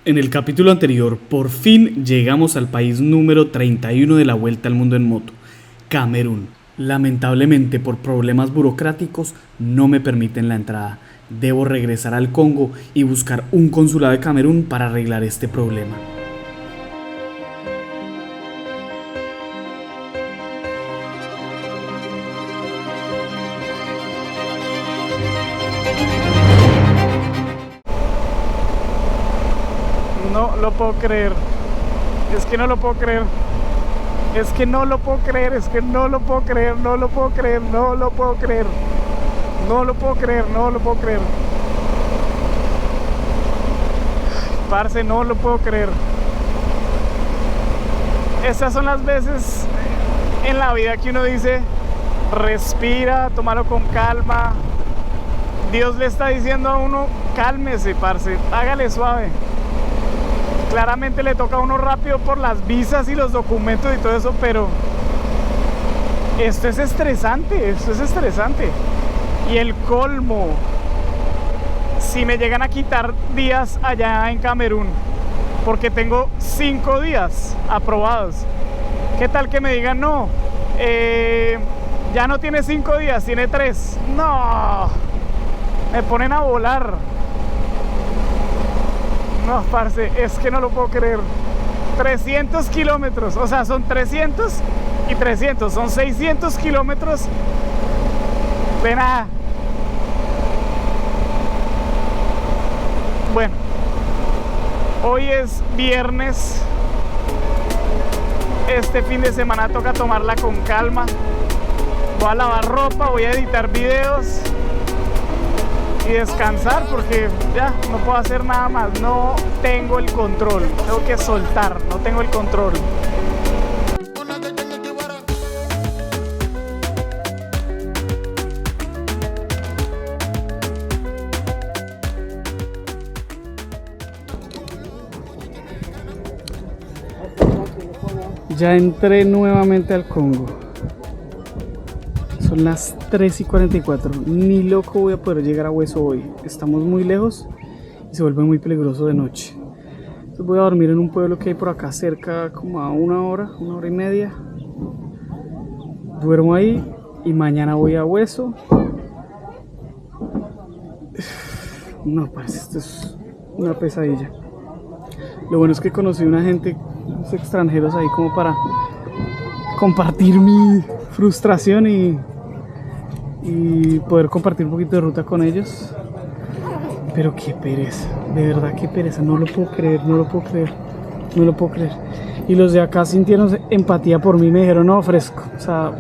En el capítulo anterior, por fin llegamos al país número 31 de la Vuelta al Mundo en moto, Camerún. Lamentablemente, por problemas burocráticos, no me permiten la entrada. Debo regresar al Congo y buscar un consulado de Camerún para arreglar este problema. No lo puedo creer. Es que no lo puedo creer. Es que no lo puedo creer. Es que no lo puedo creer. No lo puedo creer. No lo puedo creer. No lo puedo creer. No lo puedo creer. Parce, no lo puedo creer. Estas son las veces en la vida que uno dice: respira, tómalo con calma. Dios le está diciendo a uno: cálmese, parce, hágale suave. Claramente le toca a uno rápido por las visas y los documentos y todo eso, pero esto es estresante, Y el colmo, si me llegan a quitar días allá en Camerún, porque tengo 5 días aprobados, ¿qué tal que me digan no? Ya no tiene 5 días, tiene 3. No, me ponen a volar. No, parce, es que no lo puedo creer. 300 kilómetros, o sea, son 300 y 300, son 600 kilómetros de nada. Bueno, hoy es viernes. Este fin de semana toca tomarla con calma. Voy a lavar ropa, voy a editar videos y descansar, porque ya no puedo hacer nada más. No tengo el control, tengo que soltar, no tengo el control. Ya entré nuevamente al Congo. Son las 3:44. Ni loco voy a poder llegar a Hueso hoy. Estamos muy lejos y se vuelve muy peligroso de noche. Entonces voy a dormir en un pueblo que hay por acá cerca, como a una hora y media. Duermo ahí y mañana voy a Hueso. No, parece, esto es una pesadilla. Lo bueno es que conocí a una gente, unos extranjeros ahí, como para compartir mi frustración y poder compartir un poquito de ruta con ellos. Pero qué pereza, de verdad qué pereza, no lo puedo creer. Y los de acá sintieron empatía por mí, me dijeron: no, fresco, o sea,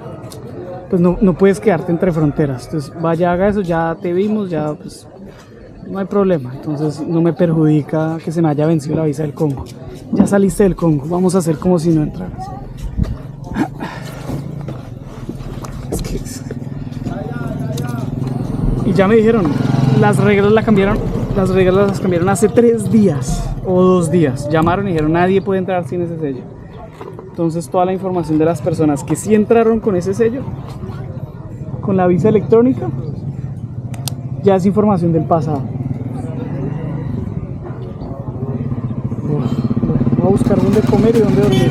pues no puedes quedarte entre fronteras, entonces vaya, haga eso, ya te vimos, ya pues no hay problema. Entonces no me perjudica que se me haya vencido la visa del Congo. Ya saliste del Congo, vamos a hacer como si no entraras. Y ya me dijeron, las reglas las cambiaron hace 3 días o 2 días. Llamaron y dijeron: nadie puede entrar sin ese sello. Entonces toda la información de las personas que sí entraron con ese sello, con la visa electrónica, ya es información del pasado. Voy a buscar dónde comer y dónde dormir.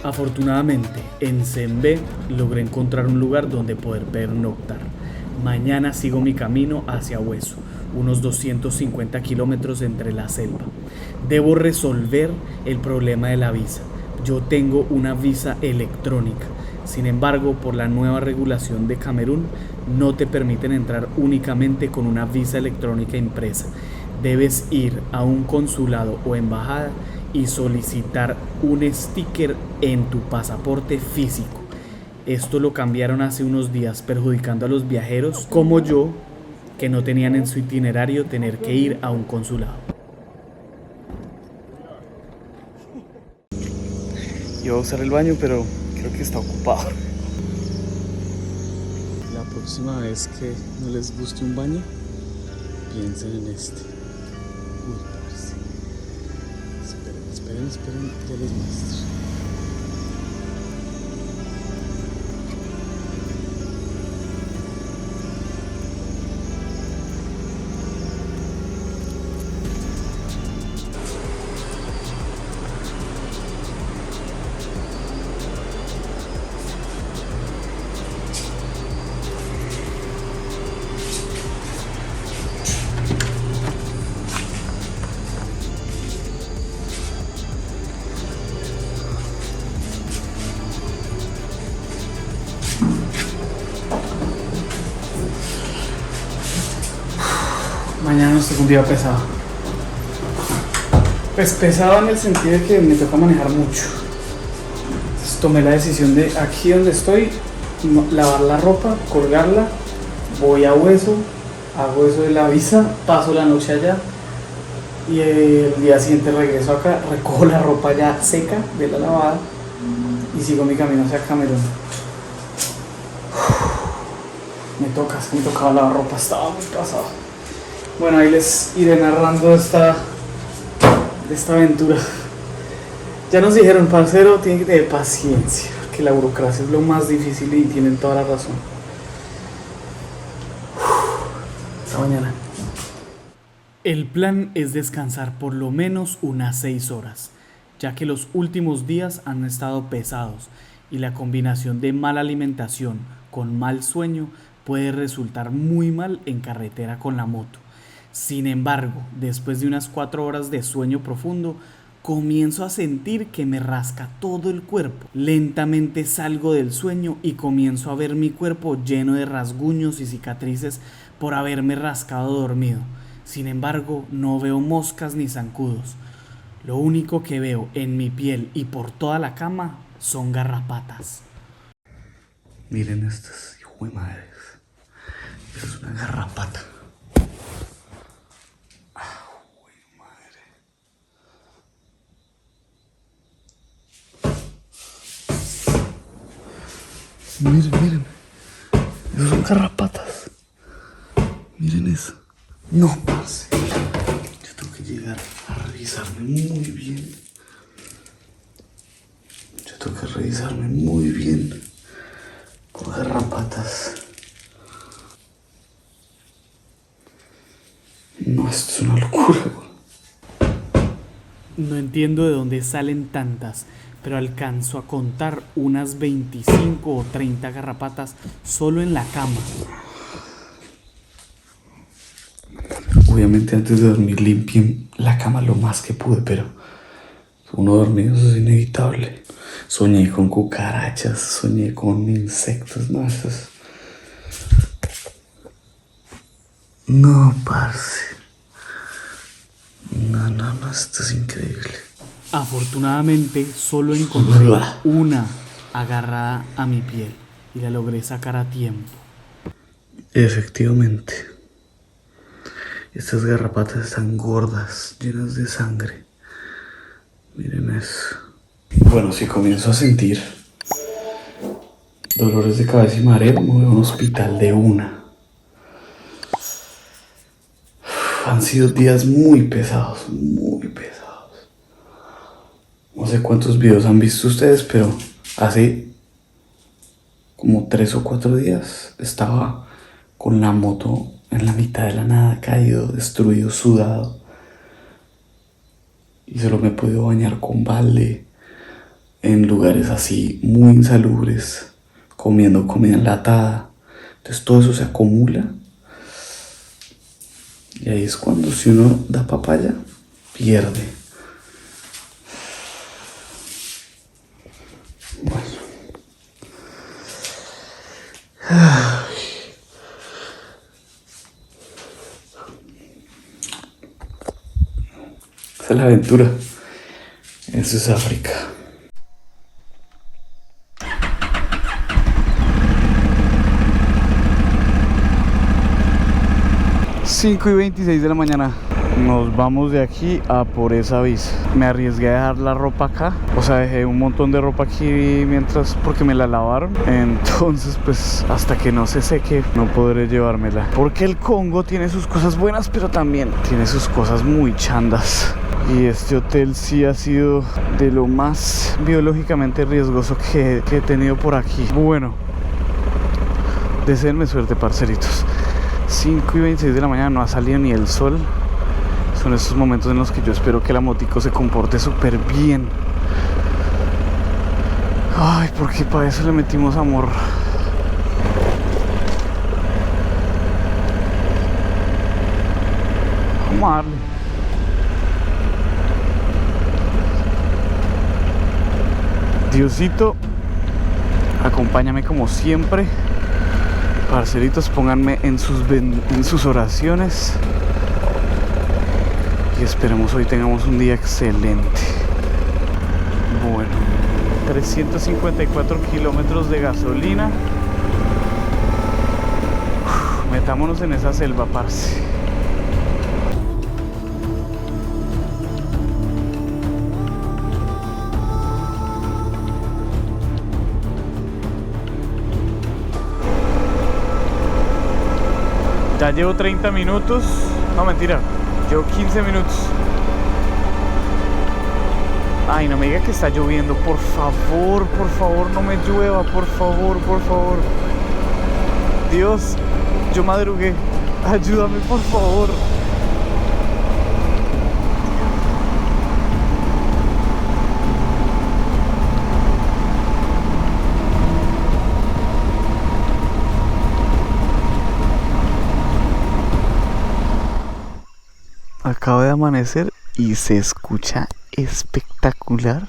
Afortunadamente, en Sembé logré encontrar un lugar donde poder pernoctar. Mañana sigo mi camino hacia Hueso, unos 250 kilómetros entre la selva. Debo resolver el problema de la visa. Yo tengo una visa electrónica. Sin embargo, por la nueva regulación de Camerún, no te permiten entrar únicamente con una visa electrónica impresa. Debes ir a un consulado o embajada y solicitar un sticker en tu pasaporte físico. Esto lo cambiaron hace unos días, perjudicando a los viajeros como yo, que no tenían en su itinerario tener que ir a un consulado. Iba a usar el baño, pero creo que está ocupado. La próxima vez que no les guste un baño, piensen en este. Uy, parce. Esperen, ya les muestro. Mañana nos toca un día pesado. Pues pesado en el sentido de que me toca manejar mucho. Entonces tomé la decisión de aquí donde estoy, lavar la ropa, colgarla, voy a Hueso, hago eso de la visa, paso la noche allá y el día siguiente regreso acá, recojo la ropa ya seca de la lavada y sigo mi camino hacia Camerún. Me tocaba lavar ropa, estaba muy pasado. Bueno, ahí les iré narrando esta aventura. Ya nos dijeron, parcero, tiene que tener paciencia, que la burocracia es lo más difícil y tienen toda la razón. Hasta mañana. El plan es descansar por lo menos unas 6 horas, ya que los últimos días han estado pesados y la combinación de mala alimentación con mal sueño puede resultar muy mal en carretera con la moto. Sin embargo, después de unas 4 horas de sueño profundo, comienzo a sentir que me rasca todo el cuerpo. Lentamente salgo del sueño y comienzo a ver mi cuerpo lleno de rasguños y cicatrices por haberme rascado dormido. Sin embargo, no veo moscas ni zancudos. Lo único que veo en mi piel y por toda la cama son garrapatas. Miren estas, hijo de madres. Eso es una garrapata. Miren. Esos son garrapatas. Miren eso. No, parce. Yo tengo que llegar a revisarme muy bien. Con garrapatas. No, esto es una locura. No entiendo de dónde salen tantas, pero alcanzo a contar unas 25 o 30 garrapatas solo en la cama. Obviamente antes de dormir limpié la cama lo más que pude, pero uno dormido eso es inevitable. Soñé con cucarachas, soñé con insectos, no, eso es... No, parce. No, esto es increíble. Afortunadamente solo encontré una agarrada a mi piel y la logré sacar a tiempo. Efectivamente. Estas garrapatas están gordas, llenas de sangre. Miren eso. Bueno, si comienzo a sentir dolores de cabeza y mareo, me voy a un hospital de una. Han sido días muy pesados. No sé cuántos videos han visto ustedes, pero hace como 3 o 4 días estaba con la moto en la mitad de la nada, caído, destruido, sudado. Y solo me he podido bañar con balde en lugares así muy insalubres, comiendo comida enlatada. Entonces todo eso se acumula. Y ahí es cuando si uno da papaya, pierde. Bueno. Esa es la aventura. Eso es África. Cinco y 26 de la mañana. Nos vamos de aquí a por esa visa. Me arriesgué a dejar la ropa acá. O sea, dejé un montón de ropa aquí porque me la lavaron. Entonces, pues, hasta que no se seque, no podré llevármela. Porque el Congo tiene sus cosas buenas, pero también tiene sus cosas muy chandas. Y este hotel sí ha sido de lo más biológicamente riesgoso que he tenido por aquí. Bueno, deseenme suerte, parceritos. 5 y 26 de la mañana, no ha salido ni el sol. Son estos momentos en los que yo espero que la motico se comporte súper bien. Ay, porque para eso le metimos amor. Vamos a darle. Diosito, acompáñame como siempre. Parceritos, pónganme en sus oraciones. y esperemos hoy tengamos un día excelente. Bueno, 354 kilómetros de gasolina. Metámonos en esa selva, parce. Ya llevo 30 minutos. No, mentira. Llevo 15 minutos. Ay, no me diga que está lloviendo. Por favor, no me llueva. Por favor. Dios, yo madrugué. Ayúdame, por favor. Acaba de amanecer y se escucha espectacular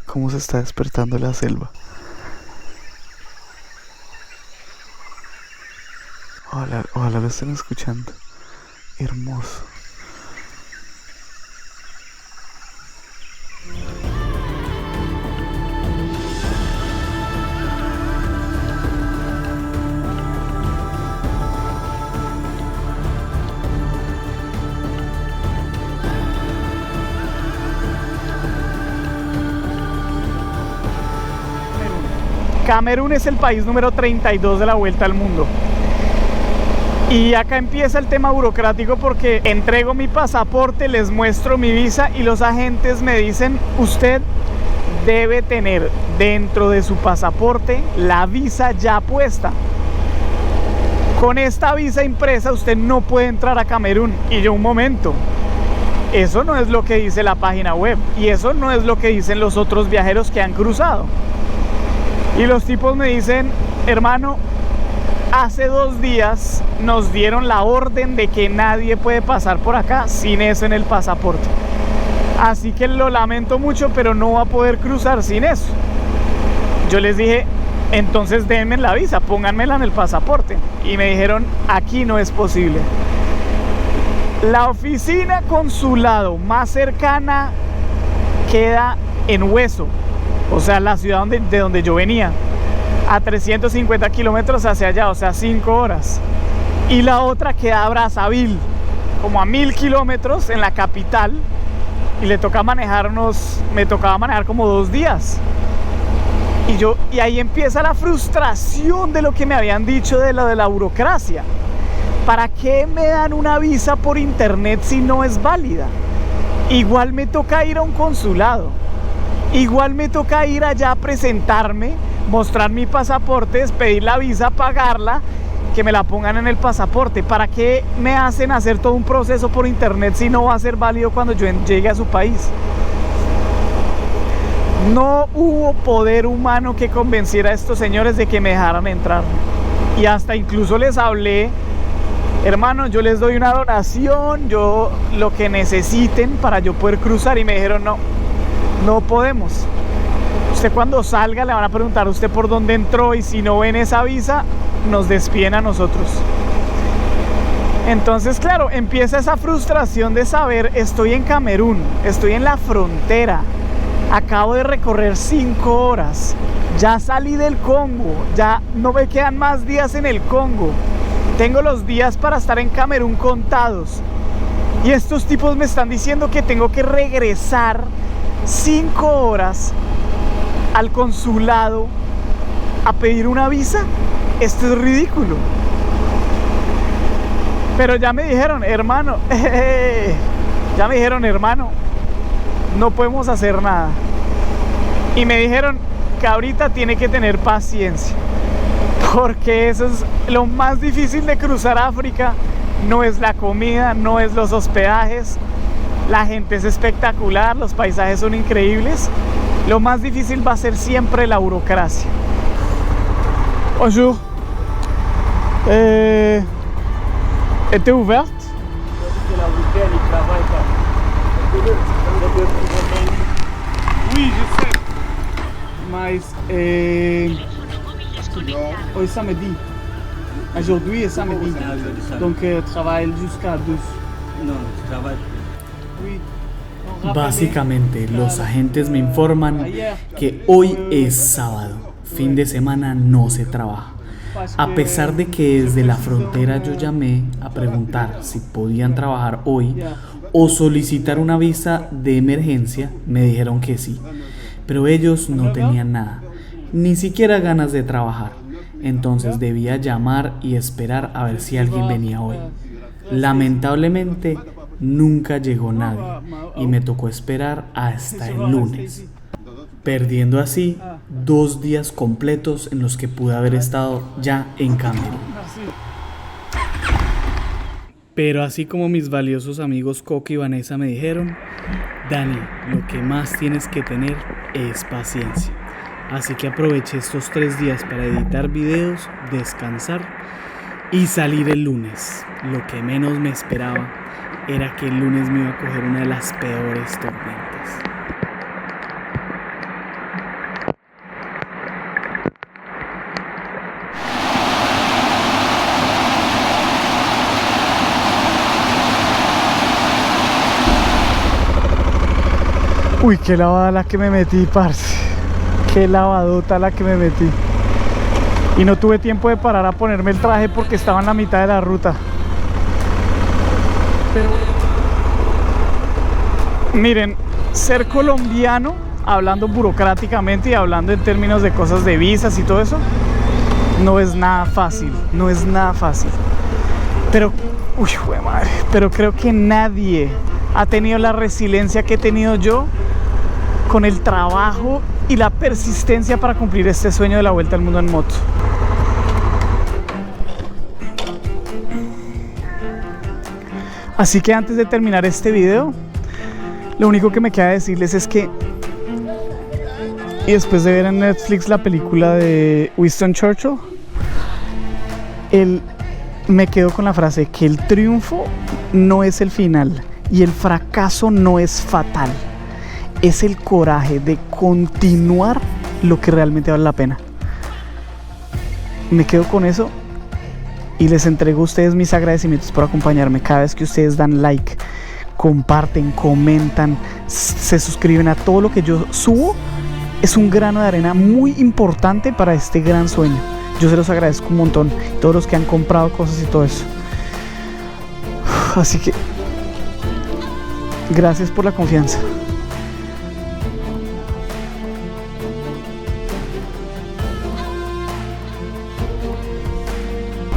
cómo se está despertando la selva. Ojalá lo estén escuchando. Hermoso. Camerún es el país número 32 de la vuelta al mundo. Y acá empieza el tema burocrático porque entrego mi pasaporte, les muestro mi visa y los agentes me dicen: usted debe tener dentro de su pasaporte la visa ya puesta. Con esta visa impresa usted no puede entrar a Camerún. Y yo, un momento, eso no es lo que dice la página web y eso no es lo que dicen los otros viajeros que han cruzado. Y los tipos me dicen: hermano, hace 2 días nos dieron la orden de que nadie puede pasar por acá sin eso en el pasaporte. Así que lo lamento mucho, pero no va a poder cruzar sin eso. Yo les dije: entonces denme la visa, pónganmela en el pasaporte. Y me dijeron: aquí no es posible. La oficina consulado más cercana queda en Hueso, o sea, la ciudad de donde yo venía, a 350 kilómetros hacia allá, o sea, 5 horas. Y la otra queda a Brazzaville, como a 1000 kilómetros en la capital. Y me tocaba manejar como 2 días. Y ahí empieza la frustración de lo que me habían dicho de la burocracia. ¿Para qué me dan una visa por internet si no es válida? Igual me toca ir a un consulado. Igual me toca ir allá a presentarme, mostrar mi pasaporte, pedir la visa, pagarla, que me la pongan en el pasaporte. ¿Para qué me hacen hacer todo un proceso por internet si no va a ser válido cuando yo llegue a su país? No hubo poder humano que convenciera a estos señores de que me dejaran entrar. Y hasta incluso les hablé: hermano, yo les doy una donación, yo lo que necesiten para yo poder cruzar. Y me dijeron: no podemos. Usted cuando salga le van a preguntar a usted por dónde entró y si no ven esa visa, nos despiden a nosotros. Entonces, claro, empieza esa frustración de saber: estoy en Camerún, estoy en la frontera, acabo de recorrer 5 horas, ya salí del Congo, ya no me quedan más días en el Congo, tengo los días para estar en Camerún contados. Y estos tipos me están diciendo que tengo que regresar 5 horas al consulado a pedir una visa. Esto es ridículo. Pero ya me dijeron: hermano, no podemos hacer nada. Y me dijeron que ahorita tiene que tener paciencia, porque eso es lo más difícil de cruzar África. No es la comida, no es los hospedajes. La gente es espectacular, los paisajes son increíbles. Lo más difícil va a ser siempre la burocracia. Bonjour. Était ouverte? Oui, je sais. Mas hoje samedi. Aujourd'hui est samedi. Donc travaille jusqu'à 12. Non, je travaille Básicamente, los agentes me informan que hoy es sábado, fin de semana no se trabaja. A pesar de que desde la frontera yo llamé a preguntar si podían trabajar hoy o solicitar una visa de emergencia, me dijeron que sí. Pero ellos no tenían nada, ni siquiera ganas de trabajar. Entonces debía llamar y esperar a ver si alguien venía hoy. Lamentablemente, nunca llegó nadie y me tocó esperar hasta el lunes, perdiendo así 2 días completos en los que pude haber estado ya en Camerún. Pero así como mis valiosos amigos Coque y Vanessa me dijeron, Dani, lo que más tienes que tener es paciencia. Así que aproveché estos 3 días para editar videos, descansar y salir el lunes. Lo que menos me esperaba era que el lunes me iba a coger una de las peores tormentas. Uy, qué lavada la que me metí, parce. Qué lavadota la que me metí. Y no tuve tiempo de parar a ponerme el traje porque estaba en la mitad de la ruta. Pero miren, ser colombiano, hablando burocráticamente y hablando en términos de cosas de visas y todo eso, no es nada fácil, no es nada fácil. Pero, uy, jue madre, pero creo que nadie ha tenido la resiliencia que he tenido yo con el trabajo y la persistencia para cumplir este sueño de la vuelta al mundo en moto. Así que antes de terminar este video, lo único que me queda decirles es que, y después de ver en Netflix la película de Winston Churchill, me quedo con la frase que el triunfo no es el final y el fracaso no es fatal. Es el coraje de continuar lo que realmente vale la pena. Me quedo con eso y les entrego a ustedes mis agradecimientos por acompañarme. Cada vez que ustedes dan like, comparten, comentan, se suscriben a todo lo que yo subo, es un grano de arena muy importante para este gran sueño. Yo se los agradezco un montón, todos los que han comprado cosas y todo eso. Así que gracias por la confianza.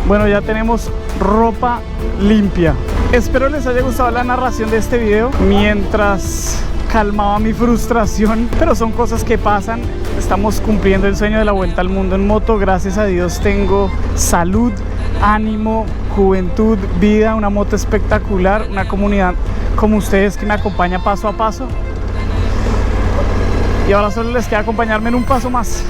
Bueno, ya tenemos ropa limpia. Espero les haya gustado la narración de este video mientras calmaba mi frustración, pero son cosas que pasan. Estamos cumpliendo el sueño de la vuelta al mundo en moto. Gracias a Dios tengo salud, ánimo, juventud, vida, una moto espectacular, una comunidad como ustedes que me acompaña paso a paso. Y ahora solo les queda acompañarme en un paso más.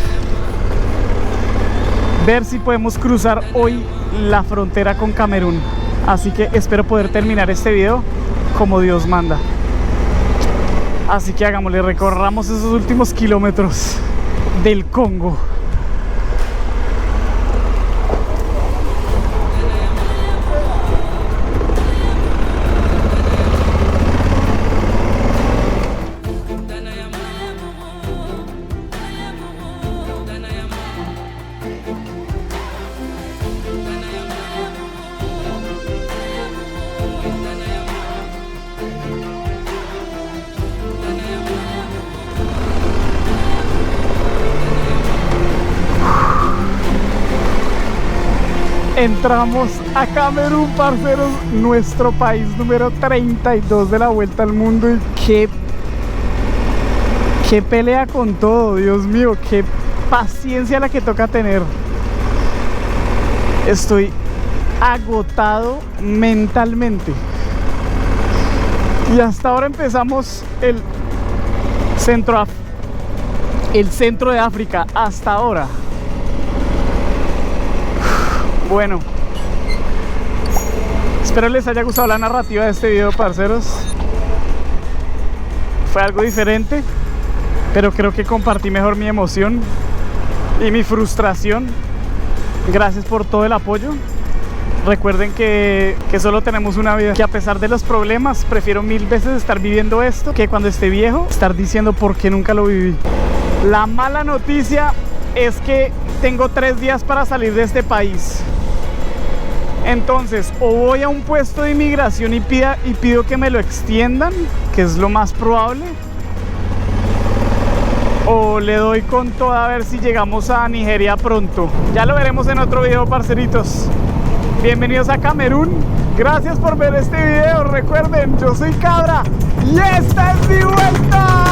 Ver si podemos cruzar hoy la frontera con Camerún. Así que espero poder terminar este video como Dios manda. Así que hagámosle, recorramos esos últimos kilómetros del Congo. Entramos a Camerún, parceros, nuestro país número 32 de la vuelta al mundo. Y qué pelea con todo, Dios mío, qué paciencia la que toca tener. Estoy agotado mentalmente. Y hasta ahora empezamos el centro de África, hasta ahora. Bueno, espero les haya gustado la narrativa de este video, parceros. Fue algo diferente, pero creo que compartí mejor mi emoción y mi frustración. Gracias por todo el apoyo. Recuerden que solo tenemos una vida, que a pesar de los problemas prefiero 1000 veces estar viviendo esto que cuando esté viejo estar diciendo por qué nunca lo viví. La mala noticia es que tengo 3 días para salir de este país. Entonces, o voy a un puesto de inmigración y pido que me lo extiendan, que es lo más probable, o le doy con toda a ver si llegamos a Nigeria pronto. Ya lo veremos en otro video, parceritos. Bienvenidos a Camerún. Gracias por ver este video. Recuerden, yo soy Cabra y esta es mi vuelta.